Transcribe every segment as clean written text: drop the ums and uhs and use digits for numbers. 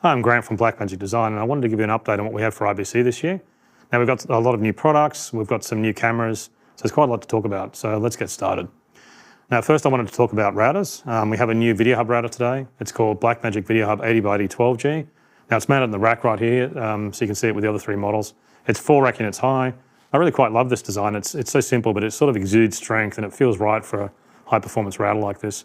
Hi, I'm Grant from Blackmagic Design, and I wanted to give you an update on what we have for IBC this year. Now, we've got a lot of new products, we've got some new cameras, so there's quite a lot to talk about, so let's get started. Now, first I wanted to talk about routers. We have a new Video Hub router today. It's called Blackmagic Video Hub 80x80 12G. Now, it's mounted in the rack right here, so you can see it with the other three models. It's 4 rack units high. I really quite love this design. It's so simple, but it sort of exudes strength, and it feels right for a high-performance router like this.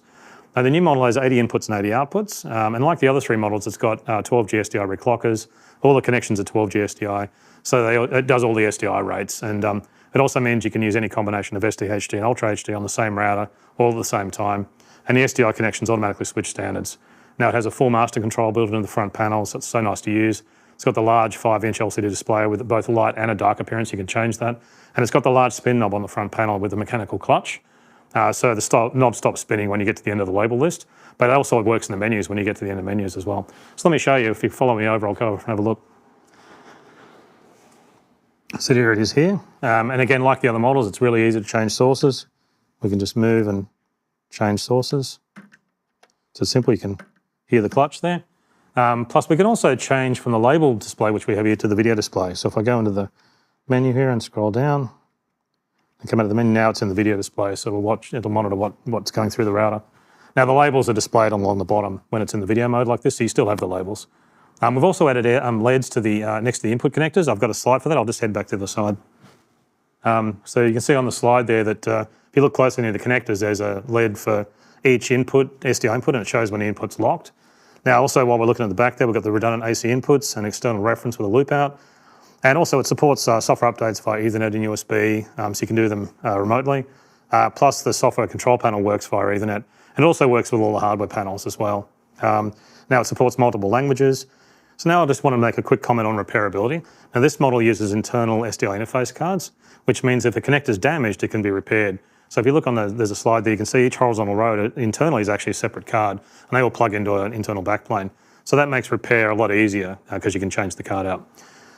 Now, the new model has 80 inputs and 80 outputs, and like the other three models, it's got 12G SDI reclockers. All the connections are 12G SDI, so it does all the SDI rates, and it also means you can use any combination of SDHD and Ultra HD on the same router all at the same time, and the SDI connections automatically switch standards. Now, it has a full master control built into the front panel, so it's so nice to use. It's got the large 5-inch LCD display with both a light and a dark appearance. You can change that, and it's got the large spin knob on the front panel with a mechanical clutch. So the knob stops spinning when you get to the end of the label list, but it also works in the menus when you get to the end of menus as well. So let me show you. If you follow me over, I'll go over and have a look. So here it is here. And again, like the other models, it's really easy to change sources. We can just move and change sources. So simple, you can hear the clutch there. Plus we can also change from the label display, which we have here, to the video display. So if I go into the menu here and scroll down, and come out of the menu, now it's in the video display, so it'll monitor what's going through the router. Now the labels are displayed along the bottom when it's in the video mode like this, so you still have the labels. We've also added LEDs to the next to the input connectors. I've got a slide for that. I'll just head back to the side. So you can see on the slide there that if you look closely near the connectors, there's a LED for each input, SDI input, and it shows when the input's locked. Now also, while we're looking at the back there, we've got the redundant AC inputs and external reference with a loop out. And also it supports software updates via Ethernet and USB, so you can do them remotely. Plus the software control panel works via Ethernet. And it also works with all the hardware panels as well. Now it supports multiple languages. So now I just want to make a quick comment on repairability. Now this model uses internal SDI interface cards, which means if a connector's damaged, it can be repaired. So if you look on there's a slide there, you can see each horizontal row internally is actually a separate card, and they all plug into an internal backplane. So that makes repair a lot easier because you can change the card out.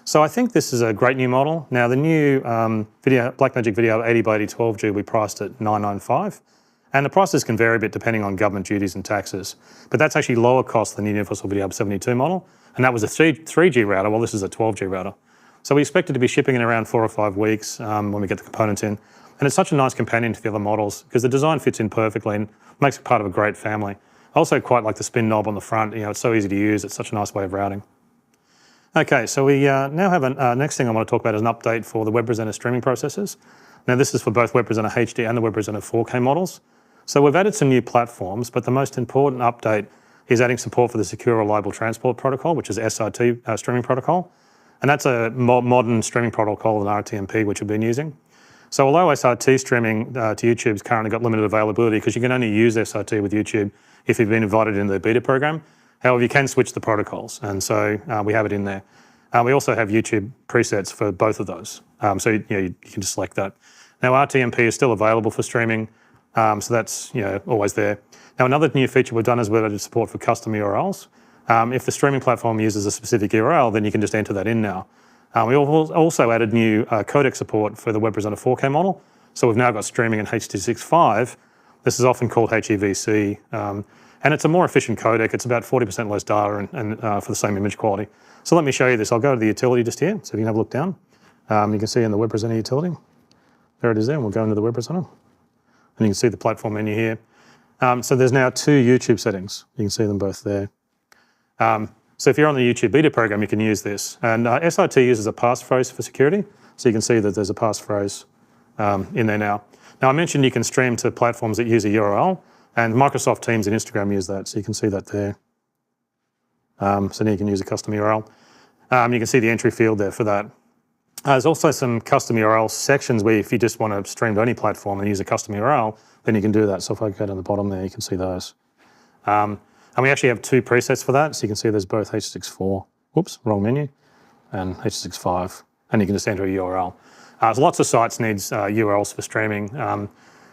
So I think this is a great new model. Now the new Blackmagic Video 80x80 12G we priced at $995, and the prices can vary a bit depending on government duties and taxes. But that's actually lower cost than the Universal Video Hub 72 model, and that was a 3G router, while this is a 12G router. So we expect it to be shipping in around 4 or 5 weeks when we get the components in. And it's such a nice companion to the other models because the design fits in perfectly and makes it part of a great family. I also quite like the spin knob on the front. It's so easy to use. It's such a nice way of routing. Okay, so we now have next thing I want to talk about is an update for the WebPresenter streaming processors. Now this is for both WebPresenter HD and the WebPresenter 4K models. So we've added some new platforms, but the most important update is adding support for the Secure Reliable Transport Protocol, which is SRT streaming protocol. And that's a modern streaming protocol than RTMP, which we've been using. So although SRT streaming to YouTube's currently got limited availability because you can only use SRT with YouTube if you've been invited into the beta program, however, you can switch the protocols, and so we have it in there. We also have YouTube presets for both of those, so you can just select that. Now RTMP is still available for streaming, so that's always there. Now another new feature we've done is we've added support for custom URLs. If the streaming platform uses a specific URL, then you can just enter that in now. We also added new codec support for the WebPresenter 4K model, so we've now got streaming in H.265. This is often called HEVC. And it's a more efficient codec. It's about 40% less data and for the same image quality. So let me show you this. I'll go to the utility just here, so if you can have a look down. You can see in the WebPresenter utility. There it is there, and we'll go into the WebPresenter. And you can see the platform menu here. So there's now 2 YouTube settings. You can see them both there. So if you're on the YouTube beta program, you can use this. And SRT uses a passphrase for security, so you can see that there's a passphrase in there now. Now I mentioned you can stream to platforms that use a URL, and Microsoft Teams and Instagram use that, so you can see that there. So now you can use a custom URL. You can see the entry field there for that. There's also some custom URL sections where if you just want to stream to any platform and use a custom URL, then you can do that. So if I go down the bottom there, you can see those. And we actually have 2 presets for that, so you can see there's both H.264, whoops, wrong menu, and H.265, and you can just enter a URL. So lots of sites needs URLs for streaming.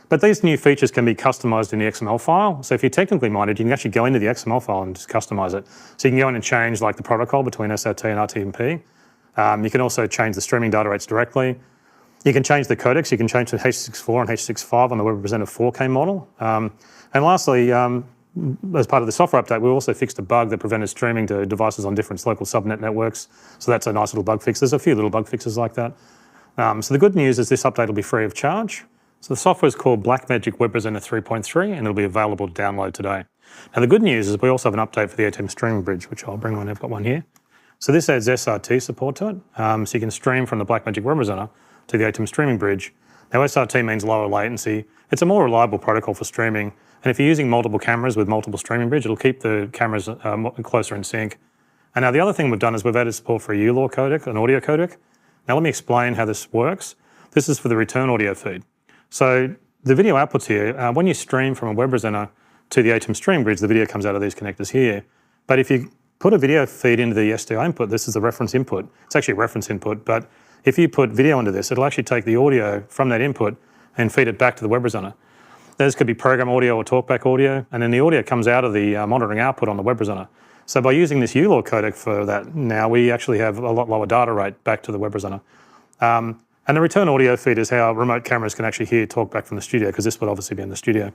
But these new features can be customized in the XML file. So if you're technically minded, you can actually go into the XML file and just customize it. So you can go in and change like the protocol between SRT and RTMP. You can also change the streaming data rates directly. You can change the codecs. You can change to H.264 and H.265 on the WebPresenter 4K model. And lastly, as part of the software update, we also fixed a bug that prevented streaming to devices on different local subnet networks. So that's a nice little bug fix. There's a few little bug fixes like that. So the good news is this update will be free of charge. So the software is called Blackmagic Web Presenter 3.3, and it'll be available to download today. Now the good news is we also have an update for the ATEM streaming bridge, which I'll bring on. I've got one here. So this adds SRT support to it. So you can stream from the Blackmagic Web Presenter to the ATEM streaming bridge. Now SRT means lower latency. It's a more reliable protocol for streaming. And if you're using multiple cameras with multiple streaming bridge, it'll keep the cameras closer in sync. And now the other thing we've done is we've added support for a ULAW codec, an audio codec. Now let me explain how this works. This is for the return audio feed. So the video outputs here, when you stream from a web presenter to the ATEM stream bridge, the video comes out of these connectors here. But if you put a video feed into the SDI input, this is the reference input. It's actually a reference input, but if you put video into this, it'll actually take the audio from that input and feed it back to the web presenter. This could be program audio or talkback audio, and then the audio comes out of the monitoring output on the web presenter. So by using this ULAW codec for that, now we actually have a lot lower data rate back to the web presenter. And the return audio feed is how remote cameras can actually hear talkback from the studio, because this would obviously be in the studio.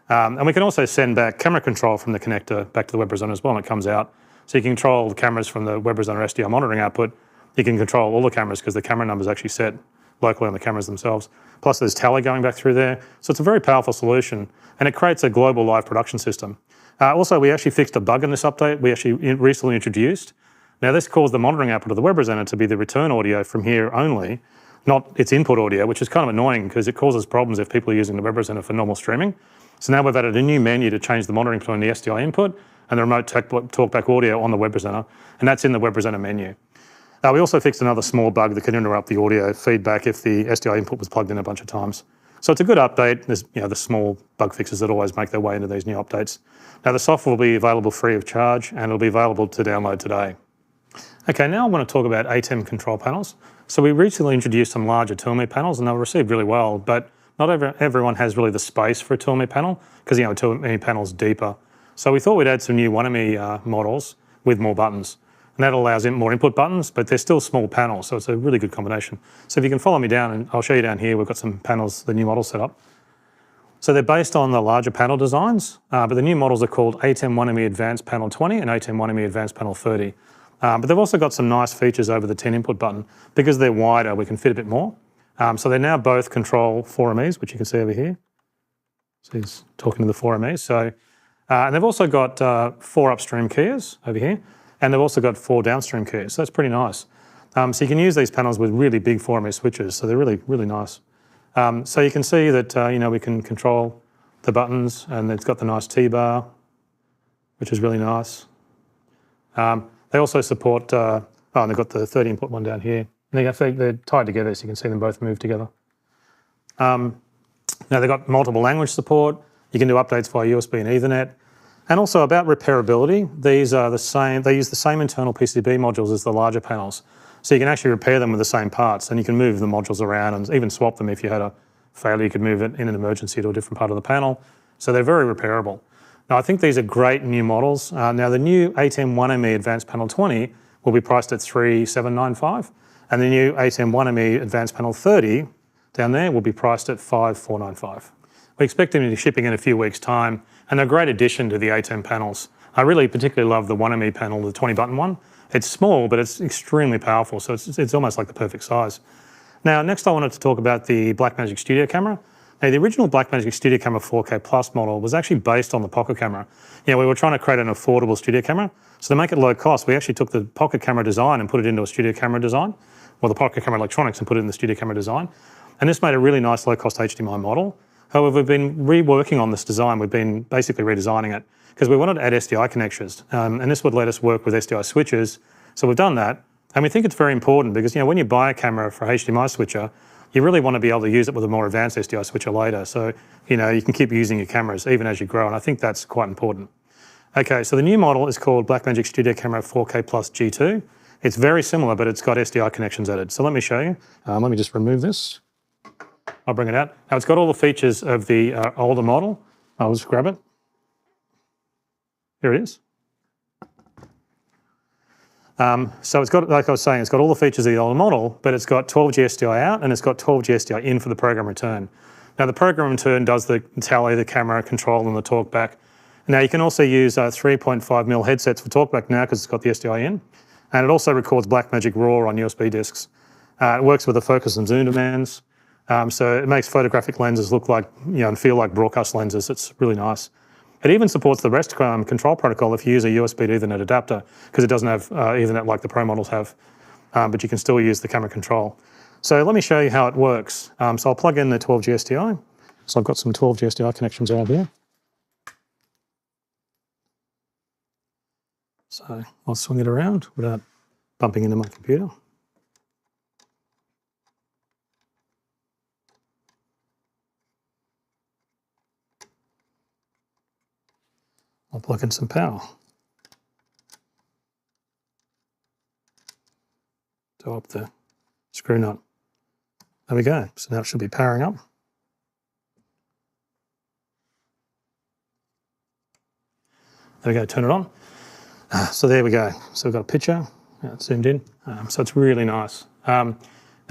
And we can also send back camera control from the connector back to the web presenter as well when it comes out. So you can control the cameras from the web presenter SDI monitoring output. You can control all the cameras because the camera number is actually set locally on the cameras themselves. Plus there's tally going back through there. So it's a very powerful solution, and it creates a global live production system. Also, we actually fixed a bug in this update we actually recently introduced. Now this caused the monitoring output of the web presenter to be the return audio from here only, not its input audio, which is kind of annoying because it causes problems if people are using the web presenter for normal streaming. So now we've added a new menu to change the monitoring between the SDI input and the remote talkback audio on the web presenter, and that's in the web presenter menu. We also fixed another small bug that could interrupt the audio feedback if the SDI input was plugged in a bunch of times. So it's a good update. There's the small bug fixes that always make their way into these new updates. Now the software will be available free of charge, and it'll be available to download today. Okay, now I want to talk about ATEM control panels. So we recently introduced some larger 2mm panels, and they were received really well, but not everyone has really the space for a 2mm panel, because a 2mm panel is deeper. So we thought we'd add some new 1mm models with more buttons. And that allows more input buttons, but they're still small panels, so it's a really good combination. So if you can follow me down, and I'll show you down here, we've got some panels, the new models set up. So they're based on the larger panel designs, but the new models are called ATEM 1mm Advanced Panel 20 and ATEM 1mm Advanced Panel 30. But they've also got some nice features over the 10 input button. Because they're wider, we can fit a bit more. So they now both control 4MEs, which you can see over here. So he's talking to the 4MEs. So, and they've also got 4 upstream keyers over here. And they've also got 4 downstream keys, so that's pretty nice. So you can use these panels with really big 4ME switches, so they're really, really nice. So you can see that we can control the buttons, and it's got the nice T-bar, which is really nice. They also support, and they've got the 30 input one down here. And they're tied together, so you can see them both move together. Now they've got multiple language support. You can do updates via USB and Ethernet. And also about repairability, these are the same, they use the same internal PCB modules as the larger panels. So you can actually repair them with the same parts, and you can move the modules around and even swap them if you had a failure. You could move it in an emergency to a different part of the panel. So they're very repairable. Now I think these are great new models. Now the new ATEM 1ME Advanced Panel 20 will be priced at $3,795, and the new ATEM 1ME Advanced Panel 30 down there will be priced at $5,495. We expect them to be shipping in a few weeks' time, and they're a great addition to the ATEM panels. I really particularly love the 1ME panel, the 20-button one. It's small, but it's extremely powerful, so it's almost like the perfect size. Now, next I wanted to talk about the Blackmagic Studio camera. Now, the original Blackmagic Studio Camera 4K Plus model was actually based on the Pocket camera. We were trying to create an affordable studio camera, so to make it low cost, we actually took the Pocket camera design and put it into a studio camera design, or the Pocket camera electronics and put it in the studio camera design. And this made a really nice low-cost HDMI model. However, we've been reworking on this design. We've been basically redesigning it because we wanted to add SDI connections, and this would let us work with SDI switches. So we've done that, and we think it's very important because when you buy a camera for HDMI switcher, you really want to be able to use it with a more advanced SDI switcher later. So you can keep using your cameras even as you grow, and I think that's quite important. Okay, so the new model is called Blackmagic Studio Camera 4K Plus G2. It's very similar, but it's got SDI connections added. So let me show you. Let me just remove this. I'll bring it out. Now it's got all the features of the older model. I'll just grab it. Here it is. So it's got, like I was saying, it's got all the features of the older model, but it's got 12G SDI out and it's got 12G SDI in for the program return. Now the program return does the tally, the camera control and the talkback. Now you can also use 3.5mm headsets for talkback now because it's got the SDI in, and it also records Blackmagic RAW on USB discs. It works with the focus and zoom demands, so it makes photographic lenses look like, and feel like broadcast lenses. It's really nice. It even supports the REST control protocol if you use a USB to Ethernet adapter, because it doesn't have Ethernet like the Pro models have, but you can still use the camera control. So let me show you how it works. So I'll plug in the 12G SDI. So I've got some 12G SDI connections out here. So I'll swing it around without bumping into my computer. I'll plug in some power. To up the screw nut. There we go. So now it should be powering up. There we go, turn it on. So there we go. So we've got a picture, it's zoomed in. So it's really nice. Now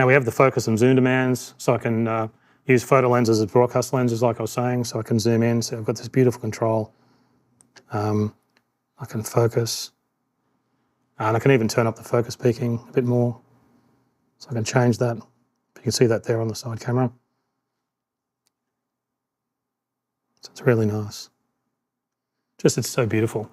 we have the focus and zoom demands, so I can use photo lenses as broadcast lenses like I was saying, so I can zoom in. So I've got this beautiful control. I can focus, and I can even turn up the focus peaking a bit more. So I can change that. You can see that there on the side camera. So it's really nice. It's so beautiful.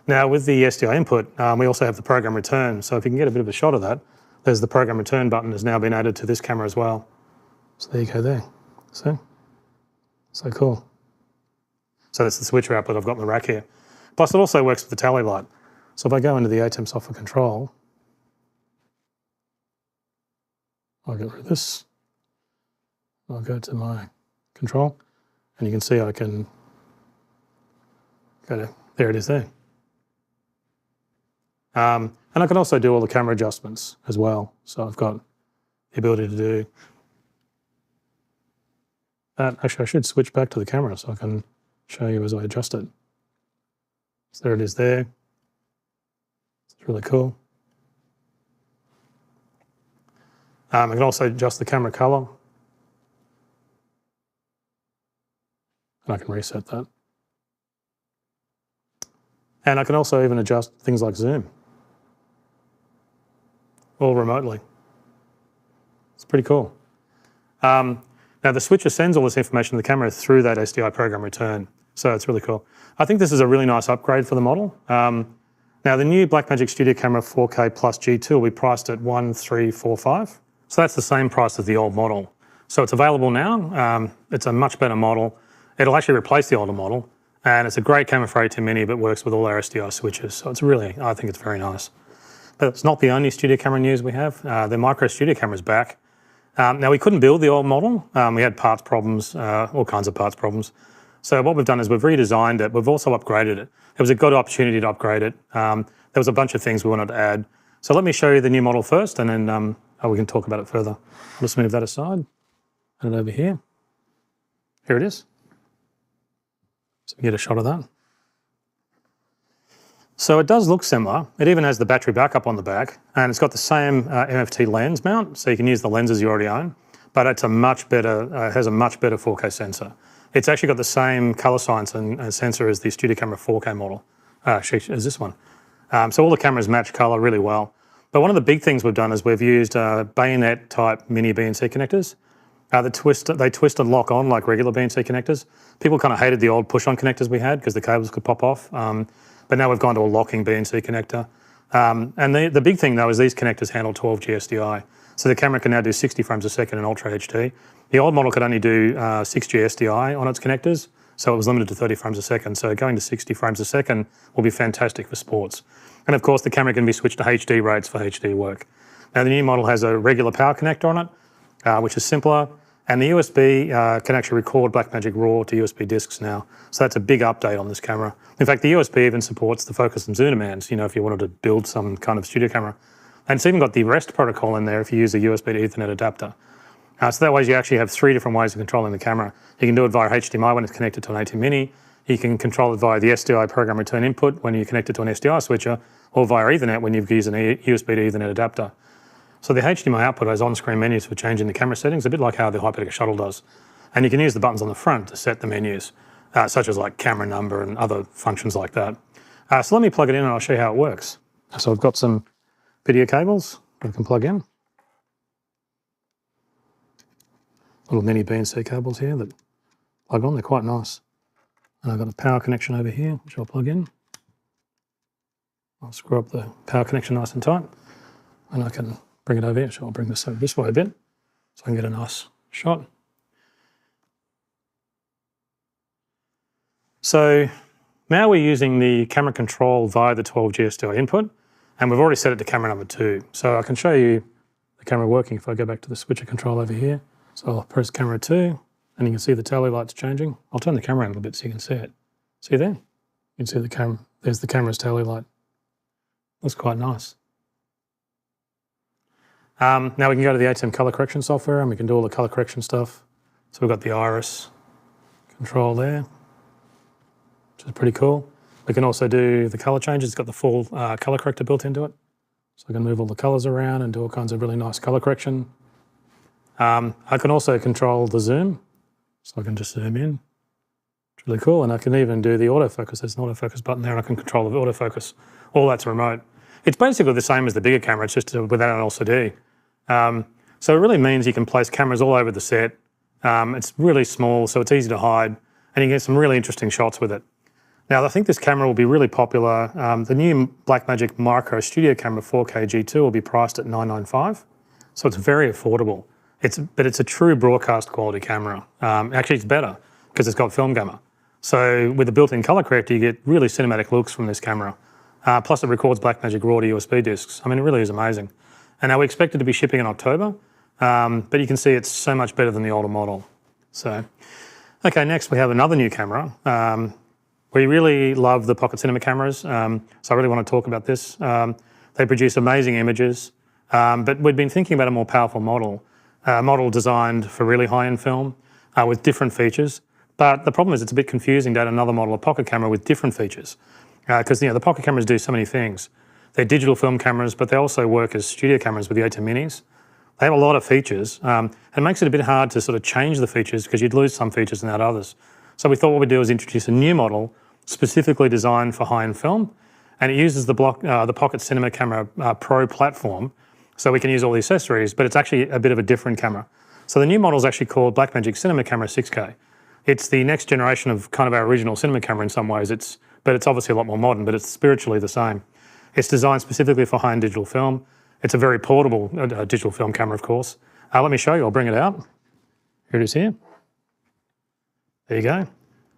Now with the SDI input, we also have the program return. So if you can get a bit of a shot of that, there's the program return button has now been added to this camera as well. So there you go there. So cool. So that's the switcher output I've got in the rack here. Plus it also works with the tally light. So if I go into the ATEM software control, I'll get rid of this. I'll go to my control, and you can see I can go to, there it is there. And I can also do all the camera adjustments as well. So I've got the ability to do that. Actually, I should switch back to the camera so I can show you as I adjust it. So there it is there. It's really cool. I can also adjust the camera color. And I can reset that. And I can also even adjust things like zoom, all remotely. It's pretty cool. Now the switcher sends all this information to the camera through that SDI program return. So it's really cool. I think this is a really nice upgrade for the model. Now the new Blackmagic Studio Camera 4K Plus G2 will be priced at $1,345. So that's the same price as the old model. So it's available now. It's a much better model. It'll actually replace the older model. And it's a great camera for ATEM Mini, but works with all our SDI switches. So it's really, I think it's very nice. But it's not the only studio camera news we have. The micro studio camera's back. Now we couldn't build the old model. We had parts problems, all kinds of parts problems. So what we've done is we've redesigned it. We've also upgraded it. It was a good opportunity to upgrade it. There was a bunch of things we wanted to add. So let me show you the new model first, and then we can talk about it further. I'll just move that aside, and over here. Here it is. So we get a shot of that. So it does look similar. It even has the battery backup on the back, and it's got the same MFT lens mount, so you can use the lenses you already own, but it's a much better, has a much better 4K sensor. It's actually got the same color science and sensor as the Studio Camera 4K model, as this one. So all the cameras match color really well. But one of the big things we've done is we've used bayonet type mini BNC connectors. They twist and lock on like regular BNC connectors. People kind of hated the old push-on connectors we had because the cables could pop off. But now we've gone to a locking BNC connector. And the big thing though is these connectors handle 12G SDI. So the camera can now do 60 frames a second in Ultra HD. The old model could only do 6G SDI on its connectors, so it was limited to 30 frames a second. So going to 60 frames a second will be fantastic for sports. And of course the camera can be switched to HD rates for HD work. Now the new model has a regular power connector on it, which is simpler. And the USB can actually record Blackmagic RAW to USB discs now. So that's a big update on this camera. In fact, the USB even supports the focus and zoom demands, if you wanted to build some kind of studio camera. And it's even got the REST protocol in there if you use a USB to Ethernet adapter. So that way you actually have 3 different ways of controlling the camera. You can do it via HDMI when it's connected to an ATEM Mini. You can control it via the SDI program return input when you connect it to an SDI switcher, or via Ethernet when you've used an USB to Ethernet adapter. So the HDMI output has on-screen menus for changing the camera settings, a bit like how the Hyperdeck Shuttle does. And you can use the buttons on the front to set the menus. such as like camera number and other functions like that. So let me plug it in and I'll show you how it works. So I've got some video cables that I can plug in. Little mini BNC cables here that plug on, they're quite nice. And I've got a power connection over here, which I'll plug in. I'll screw up the power connection nice and tight, and I can bring it over here. So I'll bring this over this way a bit, so I can get a nice shot. So now we're using the camera control via the 12G SDI input, and we've already set it to camera number 2. So I can show you the camera working if I go back to the switcher control over here. So I'll press camera 2, and you can see the tally lights changing. I'll turn the camera around a little bit so you can see it. See there? You can see the camera. There's the camera's tally light. Looks quite nice. Now we can go to the ATEM color correction software and we can do all the color correction stuff. So we've got the iris control there, which is pretty cool. We can also do the color changes. It's got the full color corrector built into it. So I can move all the colors around and do all kinds of really nice color correction. I can also control the zoom. So I can just zoom in. It's really cool. And I can even do the autofocus. There's an autofocus button there and I can control the autofocus. All that's remote. It's basically the same as the bigger camera, it's just without an LCD. So it really means you can place cameras all over the set. It's really small, so it's easy to hide, and you get some really interesting shots with it. Now, I think this camera will be really popular. The new Blackmagic Micro Studio Camera 4K G2 will be priced at $995, so it's very affordable. But it's a true broadcast quality camera. Actually, it's better because it's got film gamma. So with the built-in color corrector, you get really cinematic looks from this camera. Plus it records Blackmagic RAW to USB discs. I mean, it really is amazing. And now we expect it to be shipping in October, but you can see it's so much better than the older model. So, okay, next we have another new camera. We really love the Pocket Cinema cameras, so I really want to talk about this. They produce amazing images, but we've been thinking about a more powerful model, a model designed for really high-end film with different features. But the problem is it's a bit confusing to add another model of Pocket camera with different features. Because the Pocket cameras do so many things. They're digital film cameras, but they also work as studio cameras with the ATEM Minis. They have a lot of features. And it makes it a bit hard to sort of change the features because you'd lose some features and add others. So we thought what we'd do is introduce a new model specifically designed for high-end film, and it uses the Pocket Cinema Camera Pro platform, so we can use all the accessories, but it's actually a bit of a different camera. So the new model is actually called Blackmagic Cinema Camera 6K. It's the next generation of kind of our original cinema camera in some ways. But it's obviously a lot more modern, but it's spiritually the same. It's designed specifically for high-end digital film. It's a very portable digital film camera, of course. Let me show you, I'll bring it out. Here it is here. There you go.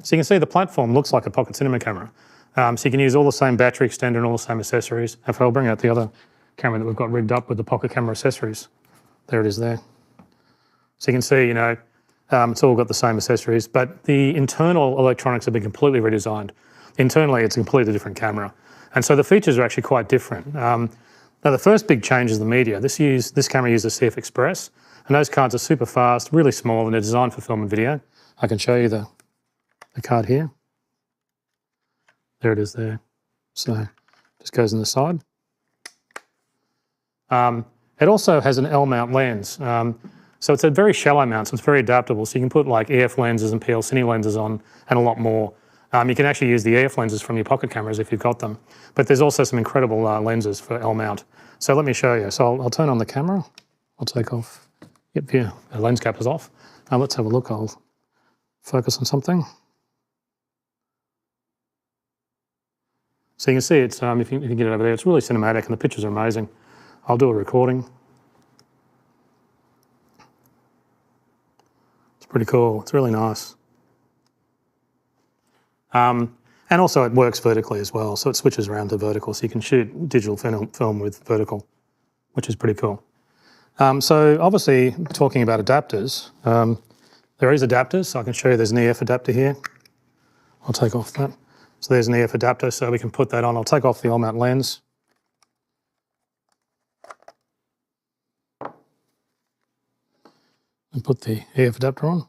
So you can see the platform looks like a Pocket Cinema camera. So you can use all the same battery extender and all the same accessories. If I'll bring out the other camera that we've got rigged up with the Pocket camera accessories. There it is there. So you can see, you know, it's all got the same accessories, but the internal electronics have been completely redesigned. Internally, it's a completely different camera. And so the features are actually quite different. Now, the first big change is the media. This camera uses CF Express, and those cards are super fast, really small, and they're designed for film and video. I can show you the card here. There it is there. So just goes in the side. It also has an L-mount lens. So it's a very shallow mount, so it's very adaptable. So you can put like EF lenses and PL Cine lenses on and a lot more. You can actually use the EF lenses from your Pocket cameras if you've got them. But there's also some incredible lenses for L-mount. So let me show you. So I'll turn on the camera. I'll take off. Yep, yeah, the lens cap is off. Let's have a look. I'll focus on something. So you can see it's, if you can get it over there, it's really cinematic and the pictures are amazing. I'll do a recording. It's pretty cool. It's really nice. And also it works vertically as well, so it switches around to vertical, so you can shoot digital film with vertical, which is pretty cool. So obviously, talking about adapters, there is adapters, so I can show you there's an EF adapter here. I'll take off that. So there's an EF adapter, so we can put that on. I'll take off the L-mount lens. And put the EF adapter on.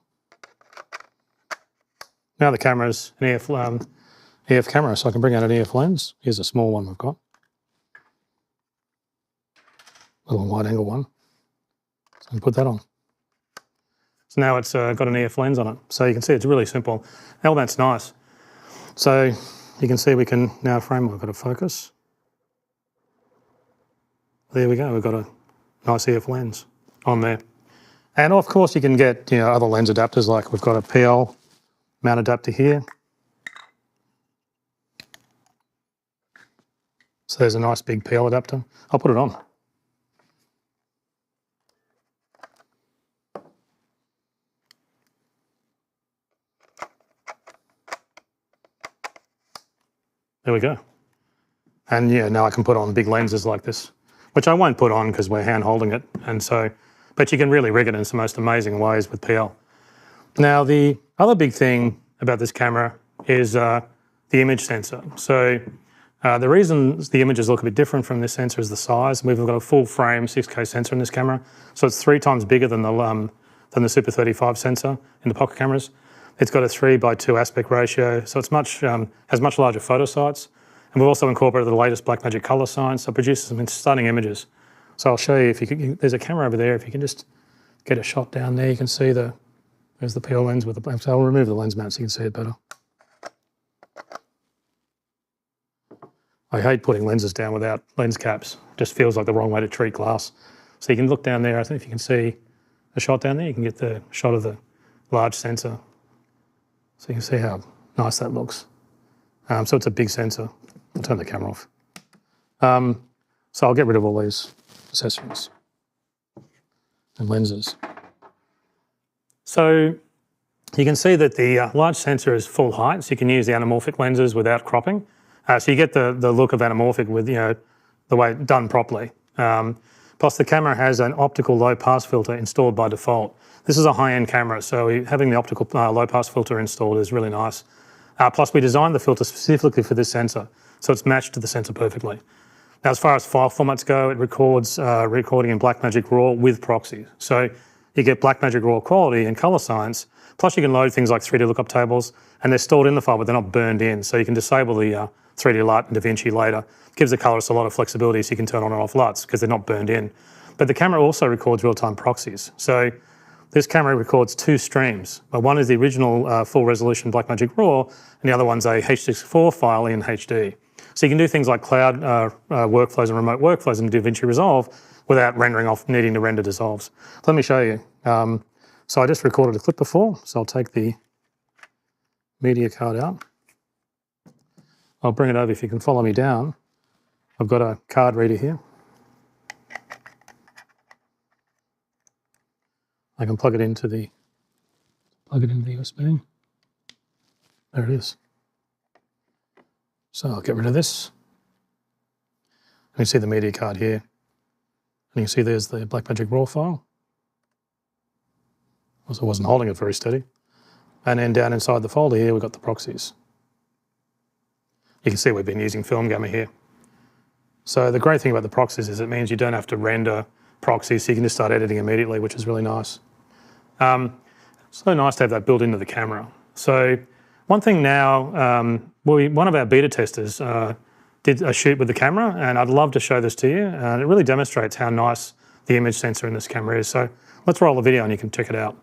Now the camera's an EF camera, so I can bring out an EF lens. Here's a small one we've got. A little wide angle one. So I can put that on. So now it's got an EF lens on it. So you can see it's really simple. Now that's nice. So you can see we can now frame, we've got a focus. There we go, we've got a nice EF lens on there. And of course you can get other lens adapters, like we've got a PL mount adapter here. So there's a nice big PL adapter. I'll put it on. There we go. And yeah, now I can put on big lenses like this, which I won't put on because we're hand holding it. And so, but you can really rig it in some most amazing ways with PL. Now, the other big thing about this camera is the image sensor. So the reason the images look a bit different from this sensor is the size. We've got a full frame 6K sensor in this camera. So it's 3 times bigger than the Super 35 sensor in the pocket cameras. It's got a 3:2 aspect ratio, so it's has much larger photo sites. And we've also incorporated the latest Blackmagic color science, so it produces some stunning images. So I'll show you, if you can, there's a camera over there, if you can just get a shot down there, you can see there's the PL lens with the, so I'll remove the lens mount so you can see it better. I hate putting lenses down without lens caps. It just feels like the wrong way to treat glass. So you can look down there, I think if you can see a shot down there, you can get the shot of the large sensor. So you can see how nice that looks. So it's a big sensor. I'll turn the camera off. So I'll get rid of all these accessories and lenses. So you can see that the large sensor is full height, so you can use the anamorphic lenses without cropping. So you get the look of anamorphic with the way done properly. Plus the camera has an optical low pass filter installed by default. This is a high-end camera, so having the optical low pass filter installed is really nice. Plus we designed the filter specifically for this sensor, so it's matched to the sensor perfectly. Now as far as file formats go, it records recording in Blackmagic RAW with proxy. So you get Blackmagic RAW quality and color science, plus you can load things like 3D lookup tables, and they're stored in the file, but they're not burned in. So you can disable the 3D LUT and DaVinci later. It gives the colorist a lot of flexibility, so you can turn on and off LUTs because they're not burned in. But the camera also records real-time proxies. So this camera records 2 streams. One is the original full-resolution Blackmagic RAW, and the other one's a H.264 file in HD. So you can do things like cloud workflows and remote workflows in DaVinci Resolve without rendering off, needing to render dissolves. Let me show you. So I just recorded a clip before, so I'll take the media card out. I'll bring it over if you can follow me down. I've got a card reader here. I can plug it into the USB. There it is. So I'll get rid of this. And you see the media card here. And you can see there's the Blackmagic RAW file. Also, I wasn't holding it very steady. And then down inside the folder here, we've got the proxies. You can see we've been using Film Gamma here. So the great thing about the proxies is it means you don't have to render proxies, so you can just start editing immediately, which is really nice. So nice to have that built into the camera. So one thing now, one of our beta testers did a shoot with the camera, and I'd love to show this to you. And it really demonstrates how nice the image sensor in this camera is. So let's roll the video and you can check it out.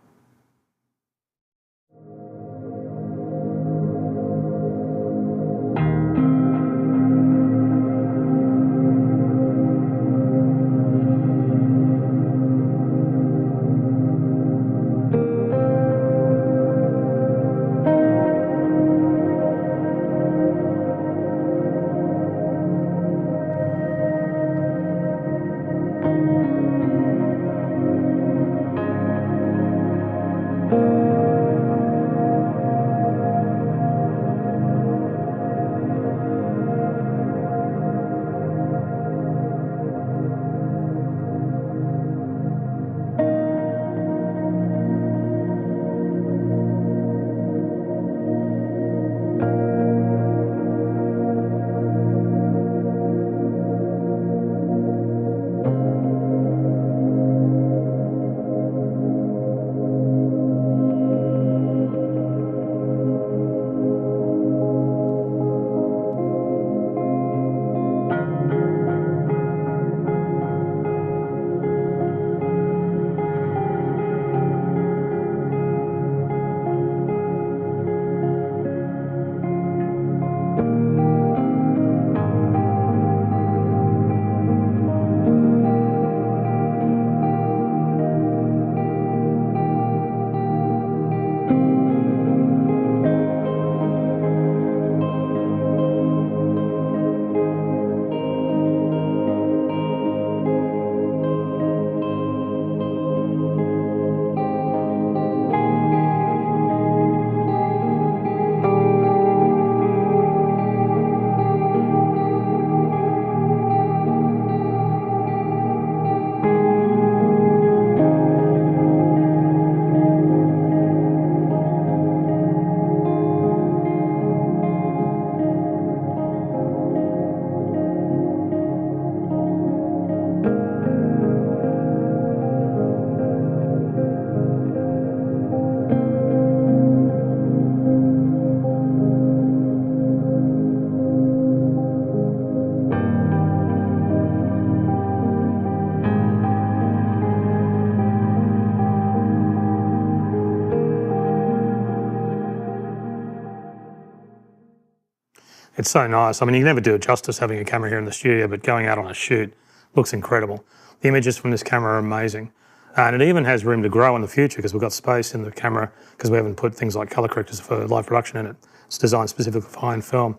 It's so nice. I mean, you can never do it justice having a camera here in the studio, but going out on a shoot looks incredible. The images from this camera are amazing. And it even has room to grow in the future because we've got space in the camera because we haven't put things like color correctors for live production in it. It's designed specifically for high-end film.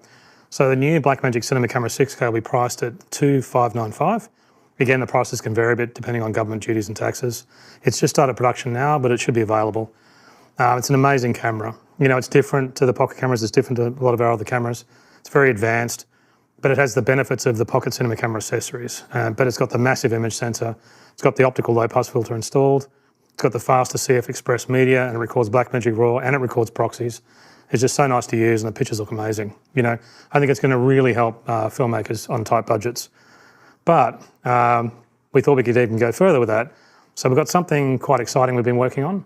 So the new Blackmagic Cinema Camera 6K will be priced at $2,595. Again, the prices can vary a bit depending on government duties and taxes. It's just started production now, but it should be available. It's an amazing camera. You know, it's different to the pocket cameras. It's different to a lot of our other cameras. It's very advanced, but it has the benefits of the pocket cinema camera accessories. But it's got the massive image sensor. It's got the optical low-pass filter installed. It's got the faster CF Express media, and it records Blackmagic RAW, and it records proxies. It's just so nice to use, and the pictures look amazing. You know, I think it's going to really help filmmakers on tight budgets. But we thought we could even go further with that. So we've got something quite exciting we've been working on.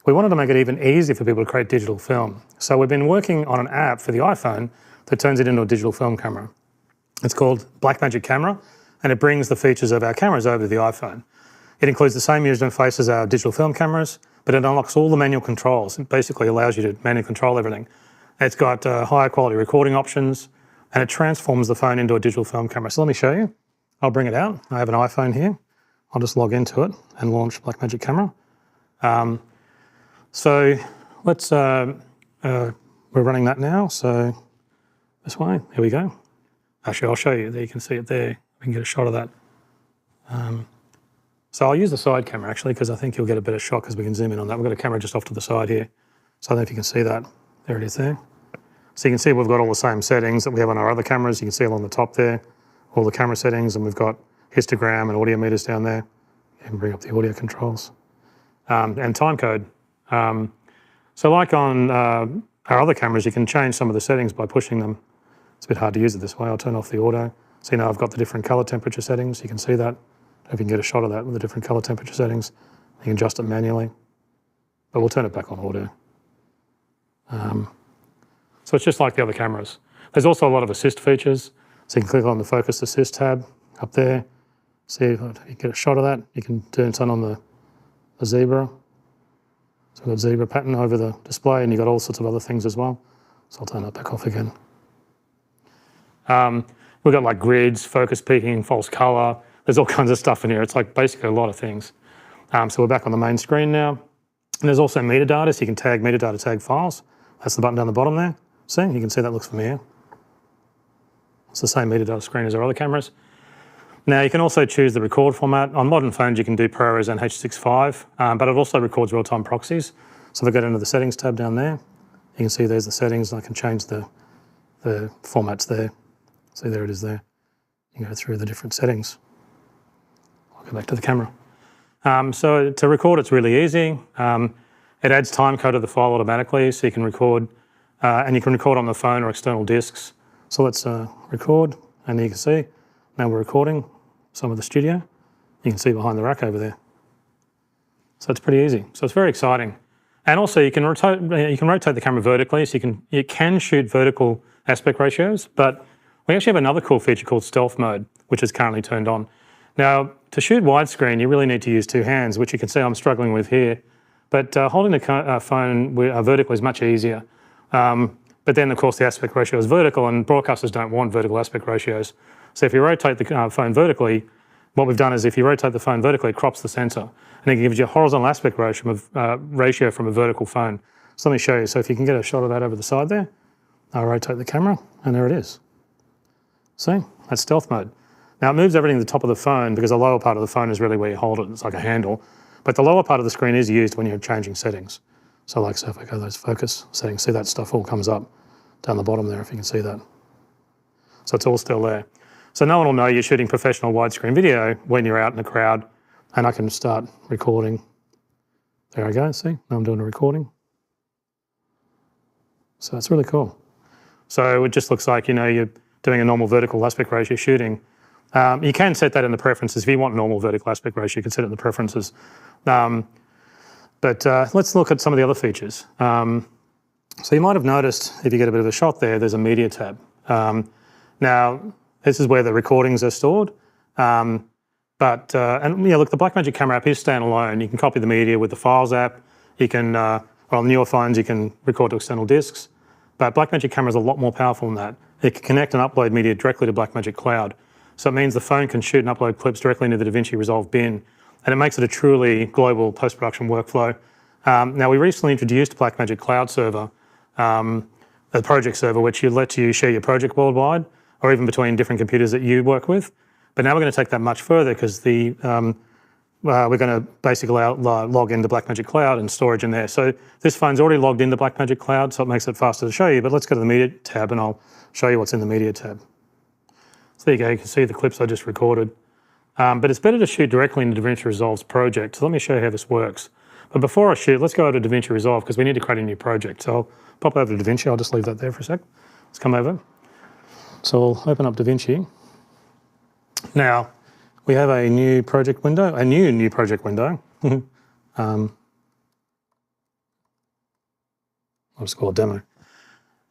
We wanted to make it even easier for people to create digital film. So we've been working on an app for the iPhone that turns it into a digital film camera. It's called Blackmagic Camera, and it brings the features of our cameras over to the iPhone. It includes the same user interface as our digital film cameras, but it unlocks all the manual controls. It basically allows you to manually control everything. It's got higher quality recording options, and it transforms the phone into a digital film camera. So let me show you. I'll bring it out. I have an iPhone here. I'll just log into it and launch Blackmagic Camera. So let's, we're running that now. So this way, here we go. Actually, I'll show you. There you can see it there. We can get a shot of that. So I'll use the side camera actually, because I think you'll get a better shot because we can zoom in on that. We've got a camera just off to the side here. So I don't know if you can see that. There it is there. So you can see we've got all the same settings that we have on our other cameras. You can see along the top there, all the camera settings, and we've got histogram and audio meters down there. You can bring up the audio controls. And time code. So like on our other cameras, you can change some of the settings by pushing them. It's a bit hard to use it this way. I'll turn off the auto. So now I've got the different color temperature settings. You can see that. If you can get a shot of that with the different color temperature settings, you can adjust it manually. But we'll turn it back on auto. So it's just like the other cameras. There's also a lot of assist features. So you can click on the focus assist tab up there. See if you get a shot of that. You can turn on the zebra. So we've got zebra pattern over the display, and you've got all sorts of other things as well. So I'll turn that back off again. We've got like grids, focus peaking, false color. There's all kinds of stuff in here. It's like basically a lot of things. So we're back on the main screen now. And there's also metadata, so you can tag metadata tag files. That's the button down the bottom there. See, you can see that looks familiar. It's the same metadata screen as our other cameras. Now you can also choose the record format. On modern phones you can do ProRes and H.265, but it also records real-time proxies. So if I go into the settings tab down there, you can see there's the settings, and I can change the formats there. See, there it is there. You can go through the different settings. I'll go back to the camera. So to record, it's really easy. It adds time code to the file automatically, so you can record, and you can record on the phone or external disks. So let's record, and you can see, now we're recording some of the studio. You can see behind the rack over there. So it's pretty easy. So it's very exciting. And also you can rotate the camera vertically, so you can shoot vertical aspect ratios, but we actually have another cool feature called stealth mode, which is currently turned on. Now, to shoot widescreen, you really need to use two hands, which you can see I'm struggling with here. But holding the phone vertically is much easier. But then, of course, the aspect ratio is vertical, and broadcasters don't want vertical aspect ratios. So if you rotate the phone vertically, what we've done is if you rotate the phone vertically, it crops the sensor, and it gives you a horizontal aspect ratio from a vertical phone. So let me show you. So if you can get a shot of that over the side there, I'll rotate the camera, and there it is. See, that's stealth mode. Now it moves everything to the top of the phone because the lower part of the phone is really where you hold it. It's like a handle. But the lower part of the screen is used when you're changing settings. So like, so if I go to those focus settings, see that stuff all comes up down the bottom there, if you can see that. So it's all still there. So no one will know you're shooting professional widescreen video when you're out in a crowd, and I can start recording. There I go, see, now I'm doing a recording. So it's really cool. So it just looks like, you know, you're doing a normal vertical aspect ratio shooting. You can set that in the preferences. If you want normal vertical aspect ratio, you can set it in the preferences. But let's look at some of the other features. So you might have noticed, if you get a bit of a shot there, there's a media tab. Now, this is where the recordings are stored. And yeah, look, the Blackmagic camera app is standalone. You can copy the media with the Files app. You can, on newer phones, you can record to external disks. But Blackmagic camera is a lot more powerful than that. it can connect and upload media directly to Blackmagic Cloud. So it means the phone can shoot and upload clips directly into the DaVinci Resolve bin, and it makes it a truly global post-production workflow. Now, we recently introduced Blackmagic Cloud Server, a project server, which lets you share your project worldwide, or even between different computers that you work with. But now we're going to take that much further, because we're going to basically log into Blackmagic Cloud and storage in there. So this phone's already logged into Blackmagic Cloud, so it makes it faster to show you. But let's go to the Media tab, and I'll show you what's in the Media tab. So there you go, you can see the clips I just recorded. But it's better to shoot directly into DaVinci Resolve's project. So let me show you how this works. But before I shoot, let's go over to DaVinci Resolve, because we need to create a new project. So I'll pop over to DaVinci. I'll just leave that there for a sec. Let's come over. So I'll open up DaVinci. Now, we have a new project window, a new project window. I'll just call it demo.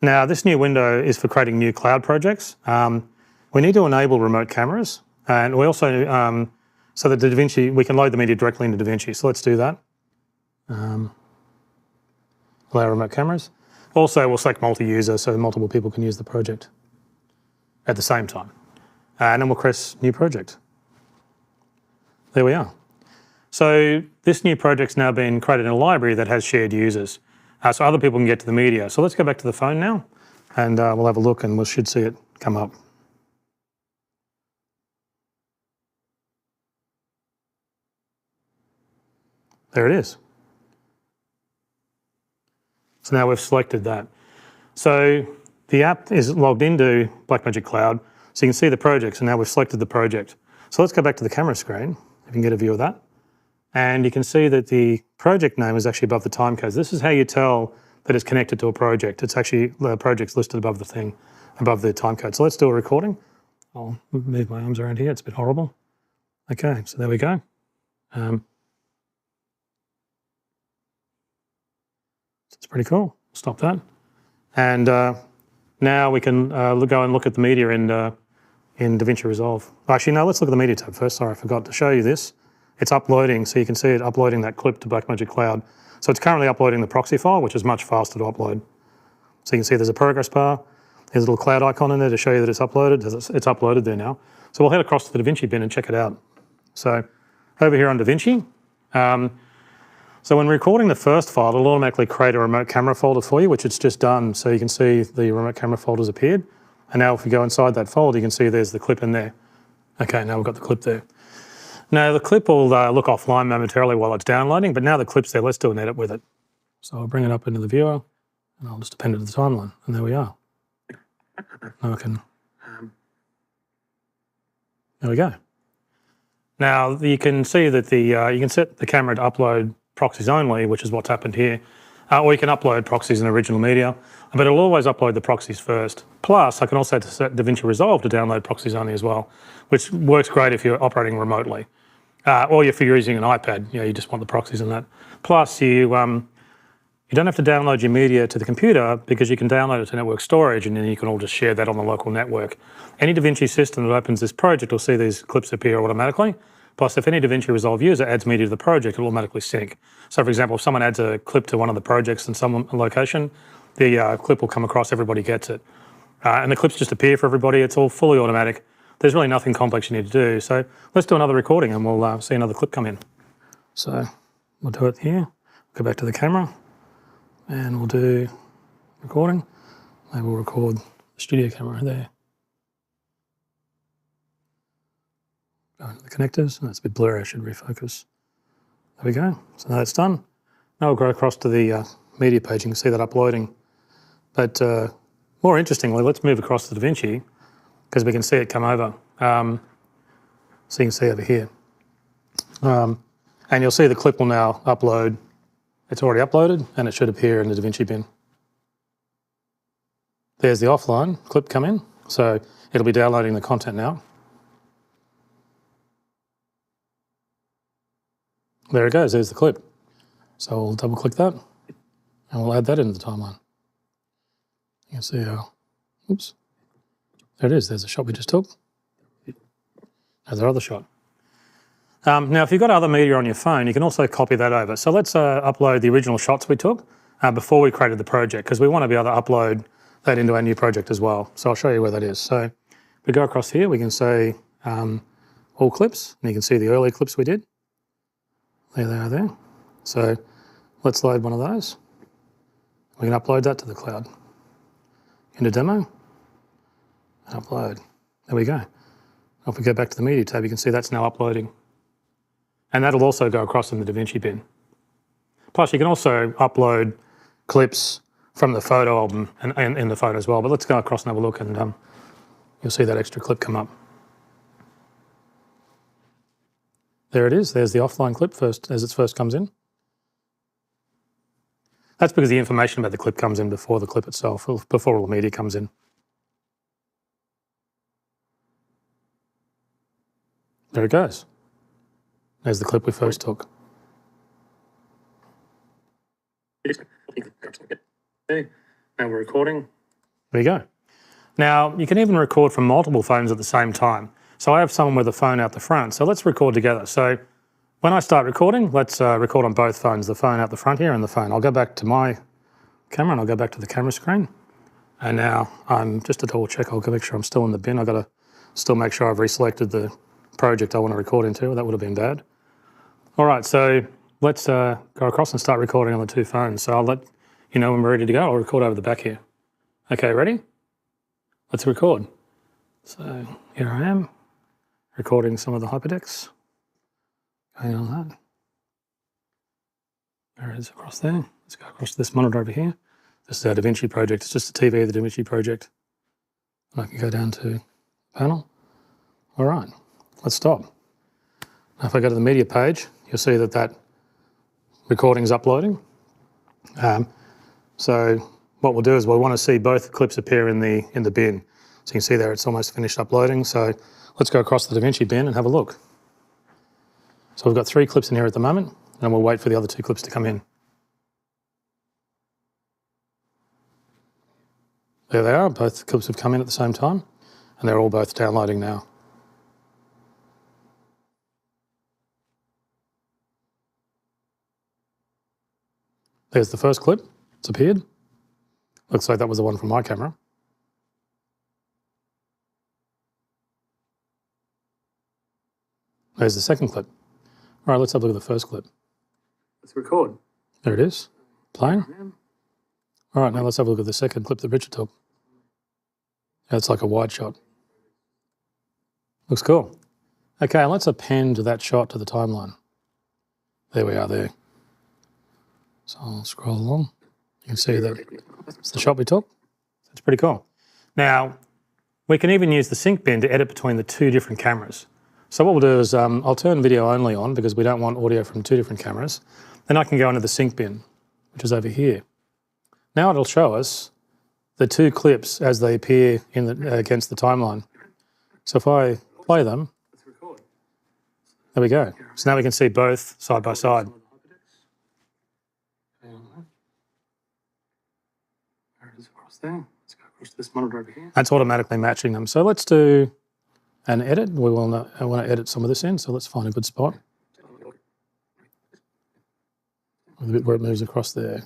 Now, this new window is for creating new cloud projects. We need to enable remote cameras, and we also, so that the DaVinci, we can load the media directly into DaVinci. So let's do that. Allow remote cameras. Also, we'll select multi-user, so multiple people can use the project at the same time. And then we'll press new project. There we are. So this new project's now been created in a library that has shared users. So other people can get to the media. So let's go back to the phone now, and we'll have a look, and we should see it come up. There it is. So now we've selected that. So the app is logged into Blackmagic Cloud, so you can see the projects, and now we've selected the project. So let's go back to the camera screen, if you can get a view of that. And you can see that the project name is actually above the timecodes. This is how you tell that it's connected to a project. It's actually, the project's listed above the thing, above the timecode. So let's do a recording. I'll move my arms around here, it's a bit horrible. Okay, so there we go. It's pretty cool. Stop that. And now we can go and look at the media in DaVinci Resolve. Actually, no, let's look at the media tab first. Sorry, I forgot to show you this. It's uploading, so you can see it uploading that clip to Blackmagic Cloud. So it's currently uploading the proxy file, which is much faster to upload. So you can see there's a progress bar. There's a little cloud icon in there to show you that it's uploaded. It's uploaded there now. So we'll head across to the DaVinci bin and check it out. So over here on DaVinci, so when recording the first file, it'll automatically create a remote camera folder for you, which it's just done. So you can see the remote camera folder's appeared. And now if we go inside that folder, you can see there's the clip in there. Okay, now we've got the clip there. Now the clip will look offline momentarily while it's downloading, but now the clip's there, let's do an edit with it. So I'll bring it up into the viewer, and I'll just append it to the timeline, and there we are. Now I can, there we go. Now you can see that you can set the camera to upload proxies only, which is what's happened here. Or you can upload proxies in original media, but it'll always upload the proxies first. Plus, I can also set DaVinci Resolve to download proxies only as well, which works great if you're operating remotely. Or if you're using an iPad, you just want the proxies in that. Plus, you don't have to download your media to the computer, because you can download it to network storage, and then you can all just share that on the local network. Any DaVinci system that opens this project will see these clips appear automatically. Plus, if any DaVinci Resolve user adds media to the project, it will automatically sync. So, for example, if someone adds a clip to one of the projects in some location, the clip will come across, everybody gets it. And the clips just appear for everybody. It's all fully automatic. There's really nothing complex you need to do. So let's do another recording, and we'll see another clip come in. So we'll do it here. Go back to the camera, and we'll do recording. Maybe we'll record the studio camera there. Go into the connectors. That's a bit blurry, I should refocus. There we go. So now that's done. Now we'll go across to the media page. You can see that uploading. But more interestingly, let's move across to DaVinci, because we can see it come over. So you can see over here. And you'll see the clip will now upload. It's already uploaded, and it should appear in the DaVinci bin. There's the offline clip come in. So it'll be downloading the content now. There it goes, there's the clip. So we'll double click that, and we'll add that into the timeline. You can see how, oops, there it is, there's the shot we just took. There's our other shot. Now, if you've got other media on your phone, you can also copy that over. So let's upload the original shots we took before we created the project, because we want to be able to upload that into our new project as well. So I'll show you where that is. So if we go across here, we can say all clips, and you can see the early clips we did. There they are there. So let's load one of those. We can upload that to the cloud. Into demo, and upload. There we go. If we go back to the media tab, you can see that's now uploading. And that'll also go across in the DaVinci bin. Plus, you can also upload clips from the photo album and in the phone as well. But let's go across and have a look, and you'll see that extra clip come up. There it is. There's the offline clip first as it first comes in. That's because the information about the clip comes in before the clip itself, before all the media comes in. There it goes. There's the clip we first took. Now we're recording. There you go. Now, you can even record from multiple phones at the same time. So I have someone with a phone out the front. So let's record together. So when I start recording, let's record on both phones, the phone out the front here and the phone. I'll go back to my camera and I'll go back to the camera screen. And now I'm just to double check, I'll make sure I'm still in the bin. I've got to still make sure I've reselected the project I want to record into. That would have been bad. All right, so let's go across and start recording on the two phones. So I'll let you know when we're ready to go. I'll record over the back here. Okay, ready? Let's record. So here I am, recording some of the hyperdecks. Going on that. There it is across there. Let's go across to this monitor over here. This is our DaVinci project. It's just a TV of the DaVinci project. And I can go down to panel. All right, let's stop. Now if I go to the media page, you'll see that that recording is uploading. So what we'll do is we'll want to see both clips appear in the bin. So you can see there it's almost finished uploading. So let's go across the DaVinci bin and have a look. So we've got 3 clips in here at the moment, and we'll wait for the other 2 clips to come in. There they are, both clips have come in at the same time, and they're all both downloading now. There's the first clip, it's appeared. Looks like that was the one from my camera. There's the second clip. All right, let's have a look at the first clip. Let's record. There it is, playing. All right, now let's have a look at the second clip that Richard took. Yeah, it's like a wide shot. Looks cool. Okay, let's append that shot to the timeline. There we are there. So I'll scroll along. You can see that it's the shot we took. It's pretty cool. Now, we can even use the sync bin to edit between the 2 different cameras. So what we'll do is I'll turn video only on because we don't want audio from 2 different cameras. Then I can go into the sync bin, which is over here. Now it'll show us the 2 clips as they appear in the, against the timeline. So if I play them, there we go. So now we can see both side by side. There it is across there. Let's go across to this monitor over here. That's automatically matching them. So let's do an edit. I want to edit some of this in, so let's find a good spot. The bit where it moves across there.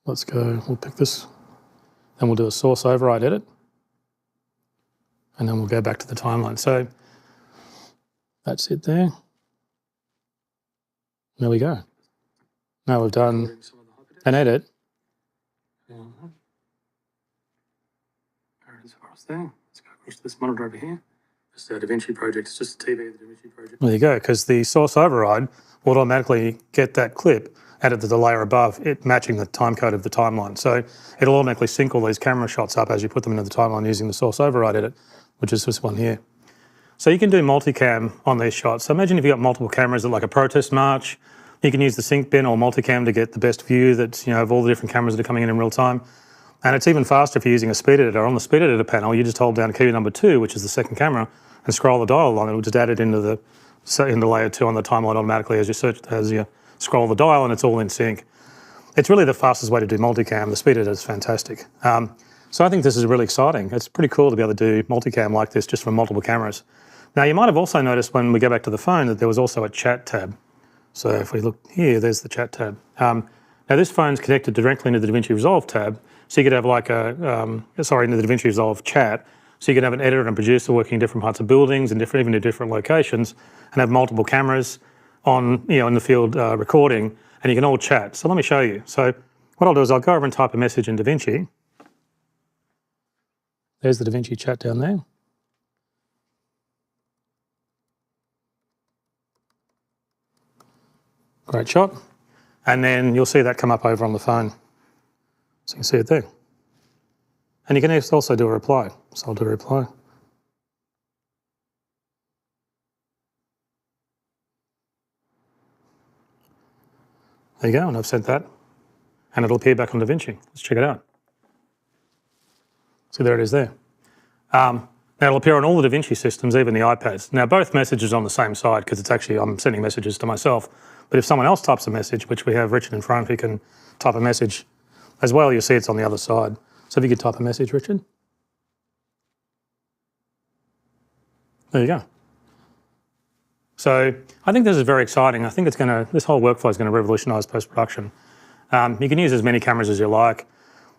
Let's go, we'll pick this, then we'll do a source override edit, and then we'll go back to the timeline. So that's it there. There we go. Now we've done an edit. There it is across there. Let's go across to this monitor over here. This is our DaVinci project. It's just a TV of the DaVinci project. There you go, because the source override will automatically get that clip added to the layer above, it matching the timecode of the timeline. So it'll automatically sync all these camera shots up as you put them into the timeline using the source override edit, which is this one here. So you can do multicam on these shots. So imagine if you've got multiple cameras at like a protest march, you can use the sync bin or multicam to get the best view that's, of all the different cameras that are coming in real time. And it's even faster if you're using a speed editor. On the speed editor panel, you just hold down key number 2, which is the second camera, and scroll the dial along. It will just add it into layer 2 on the timeline automatically as you scroll the dial, and it's all in sync. It's really the fastest way to do multicam. The speed editor is fantastic. So I think this is really exciting. It's pretty cool to be able to do multicam like this just from multiple cameras. Now you might have also noticed when we go back to the phone that there was also a chat tab. So if we look here, there's the chat tab. Now this phone's connected directly into the DaVinci Resolve tab, So you could have like in the DaVinci Resolve chat, so you could have an editor and producer working in different parts of buildings and even in different locations, and have multiple cameras on, in the field recording, and you can all chat. So let me show you. So what I'll do is I'll go over and type a message in DaVinci. There's the DaVinci chat down there. Great shot. And then you'll see that come up over on the phone. So you can see it there. And you can also do a reply. So I'll do a reply. There you go, and I've sent that. And it'll appear back on DaVinci. Let's check it out. So there it is there. Now it'll appear on all the DaVinci systems, even the iPads. Now both messages are on the same side because it's actually, I'm sending messages to myself. But if someone else types a message, which we have Richard in front, who can type a message as well, you'll see it's on the other side. So if you could type a message, Richard. There you go. So I think this is very exciting. I think this whole workflow is going to revolutionise post-production. You can use as many cameras as you like.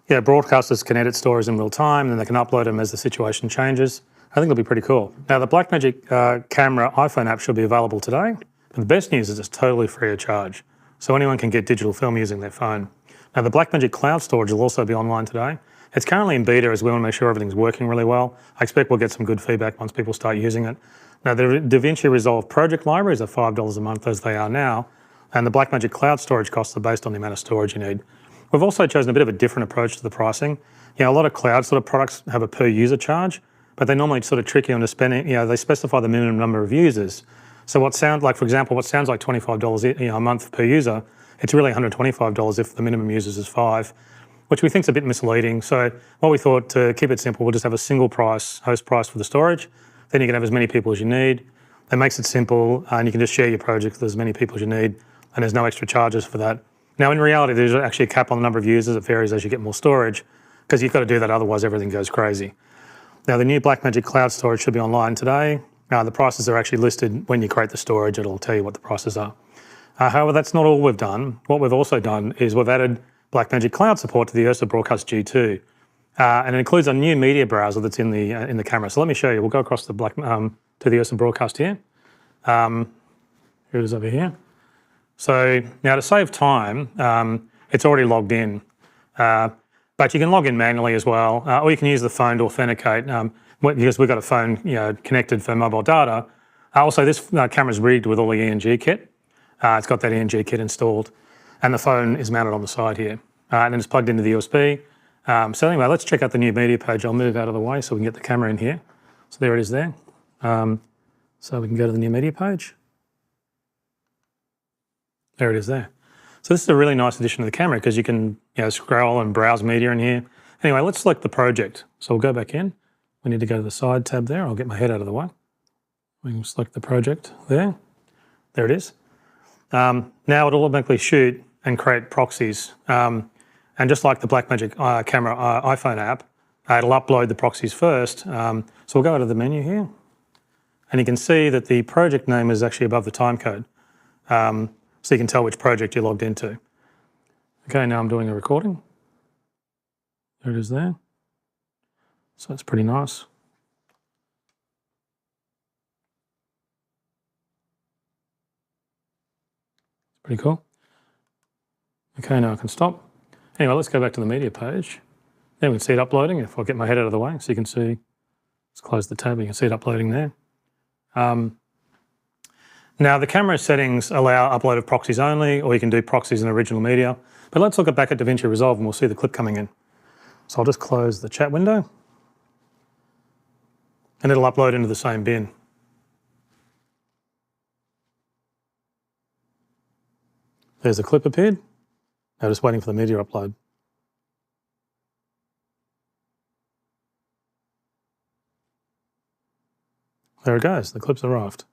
Broadcasters can edit stories in real time, and they can upload them as the situation changes. I think it'll be pretty cool. Now, the Blackmagic camera iPhone app should be available today. And the best news is it's totally free of charge. So anyone can get digital film using their phone. Now, the Blackmagic cloud storage will also be online today. It's currently in beta as we want to make sure everything's working really well. I expect we'll get some good feedback once people start using it. Now, the DaVinci Resolve project libraries are $5 a month as they are now, and the Blackmagic cloud storage costs are based on the amount of storage you need. We've also chosen a bit of a different approach to the pricing. A lot of cloud sort of products have a per user charge, but they normally sort of trick you into spending, they specify the minimum number of users. So what sounds like, for example, what sounds like $25 a month per user, it's really $125 if the minimum users is 5, which we think is a bit misleading. So what we thought, to keep it simple, we'll just have a single price, host price for the storage. Then you can have as many people as you need. That makes it simple, and you can just share your project with as many people as you need, and there's no extra charges for that. Now, in reality, there's actually a cap on the number of users. It varies as you get more storage, because you've got to do that, otherwise everything goes crazy. Now, the new Blackmagic cloud storage should be online today. The prices are actually listed when you create the storage. It'll tell you what the prices are. However, that's not all we've done. What we've also done is we've added Blackmagic cloud support to the Ursa Broadcast G2. And it includes a new media browser that's in the camera. So let me show you. We'll go across to the Ursa Broadcast here. Here it is over here. So now, to save time, it's already logged in. But you can log in manually as well, or you can use the phone to authenticate, because we've got a phone connected for mobile data. Also, this camera's rigged with all the ENG kit. It's got that ENG kit installed, and the phone is mounted on the side here. And then it's plugged into the USB. So anyway, let's check out the new media page. I'll move out of the way so we can get the camera in here. So there it is there. So we can go to the new media page. There it is there. So this is a really nice addition to the camera because you can scroll and browse media in here. Anyway, let's select the project. So we'll go back in. We need to go to the side tab there. I'll get my head out of the way. We can select the project there. There it is. Now it'll automatically shoot and create proxies. And just like the Blackmagic camera iPhone app, it'll upload the proxies first. So we'll go to the menu here. And you can see that the project name is actually above the timecode. So you can tell which project you're logged into. Okay, now I'm doing a recording. There it is there. So it's pretty nice. Pretty cool. Okay, now I can stop. Anyway, let's go back to the media page. Then we can see it uploading. If I get my head out of the way, so you can see, let's close the tab, you can see it uploading there. Now, the camera settings allow upload of proxies only, or you can do proxies in original media. But let's look back at DaVinci Resolve and we'll see the clip coming in. So I'll just close the chat window and it'll upload into the same bin. There's the clip appeared. Now just waiting for the media upload. There it goes, the clip's arrived.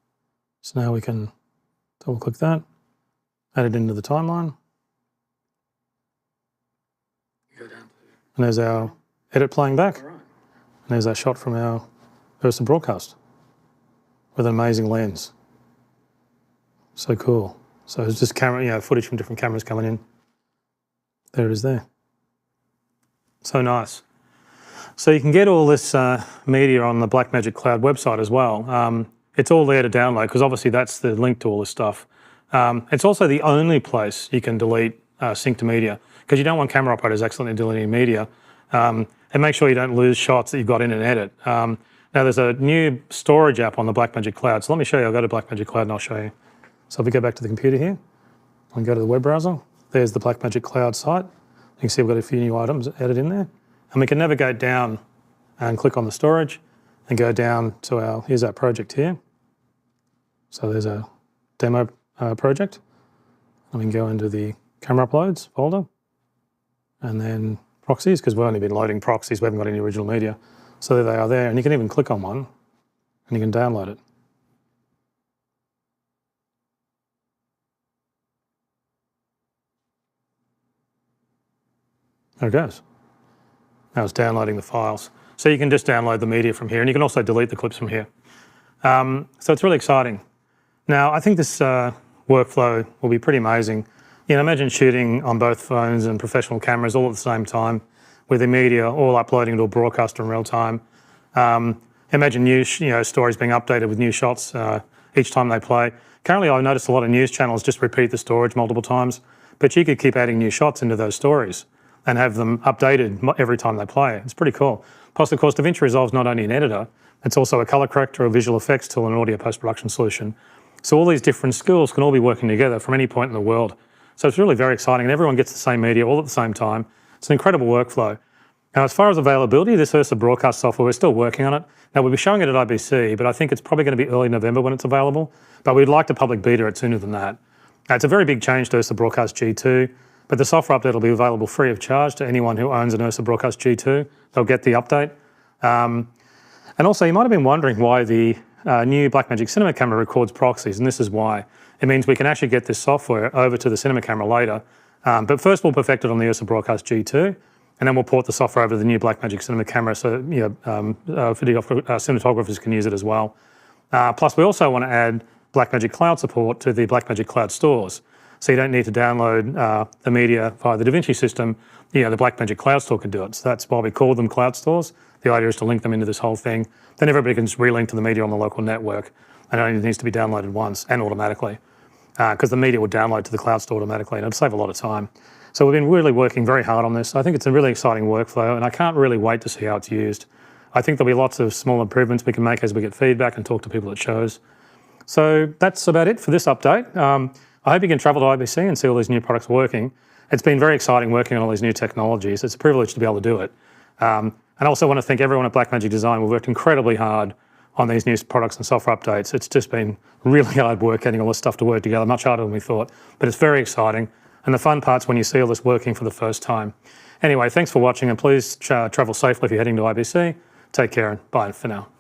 So now we can double click that, add it into the timeline. And there's our edit playing back. And there's our shot from our Ursa broadcast with an amazing lens. So cool. So it's just camera, footage from different cameras coming in. There it is there. So nice. So you can get all this media on the Blackmagic Cloud website as well. It's all there to download because obviously that's the link to all this stuff. It's also the only place you can delete synced media because you don't want camera operators accidentally deleting media. And make sure you don't lose shots that you've got in an edit. Now there's a new storage app on the Blackmagic Cloud. So let me show you. I'll go to Blackmagic Cloud and I'll show you. So if we go back to the computer here and go to the web browser, there's the Blackmagic Cloud site. You can see we've got a few new items added in there. And we can navigate down and click on the storage and go down to here's our project here. So there's a demo project. And we can go into the camera uploads folder and then proxies, because we've only been loading proxies, we haven't got any original media. So there they are there, and you can even click on one and you can download it. There it goes. Now it's downloading the files. So you can just download the media from here, and you can also delete the clips from here. So it's really exciting. Now, I think this workflow will be pretty amazing. You know, imagine shooting on both phones and professional cameras all at the same time with the media all uploading to a broadcaster in real time. Imagine news stories being updated with new shots each time they play. Currently, I've noticed a lot of news channels just repeat the storage multiple times, but you could keep adding new shots into those stories and have them updated every time they play. It's pretty cool. Plus, of course, DaVinci Resolve is not only an editor, it's also a color corrector, a visual effects tool, and an audio post-production solution. So all these different skills can all be working together from any point in the world. So it's really very exciting, and everyone gets the same media all at the same time. It's an incredible workflow. Now, as far as availability, this Ursa broadcast software, we're still working on it. Now, we'll be showing it at IBC, but I think it's probably going to be early November when it's available. But we'd like to public beta it sooner than that. It's a very big change to Ursa Broadcast G2, but the software update will be available free of charge to anyone who owns an Ursa Broadcast G2. They'll get the update. And also, you might have been wondering why the new Blackmagic Cinema camera records proxies, and this is why. It means we can actually get this software over to the cinema camera later. But first we'll perfect it on the Ursa Broadcast G2, and then we'll port the software over to the new Blackmagic Cinema camera so cinematographers can use it as well. Plus, we also want to add Blackmagic Cloud support to the Blackmagic Cloud stores. So you don't need to download the media via the DaVinci system. The Blackmagic Cloud store can do it. So that's why we call them cloud stores. The idea is to link them into this whole thing. Then everybody can just relink to the media on the local network, and it only needs to be downloaded once and automatically, because the media will download to the cloud store automatically, and it'll save a lot of time. So we've been really working very hard on this. I think it's a really exciting workflow, and I can't really wait to see how it's used. I think there'll be lots of small improvements we can make as we get feedback and talk to people at shows. So that's about it for this update. I hope you can travel to IBC and see all these new products working. It's been very exciting working on all these new technologies. It's a privilege to be able to do it. And I also want to thank everyone at Blackmagic Design. We've worked incredibly hard on these new products and software updates. It's just been really hard work getting all this stuff to work together, much harder than we thought, but it's very exciting. And the fun part's when you see all this working for the first time. Anyway, thanks for watching, and please travel safely if you're heading to IBC. Take care and bye for now.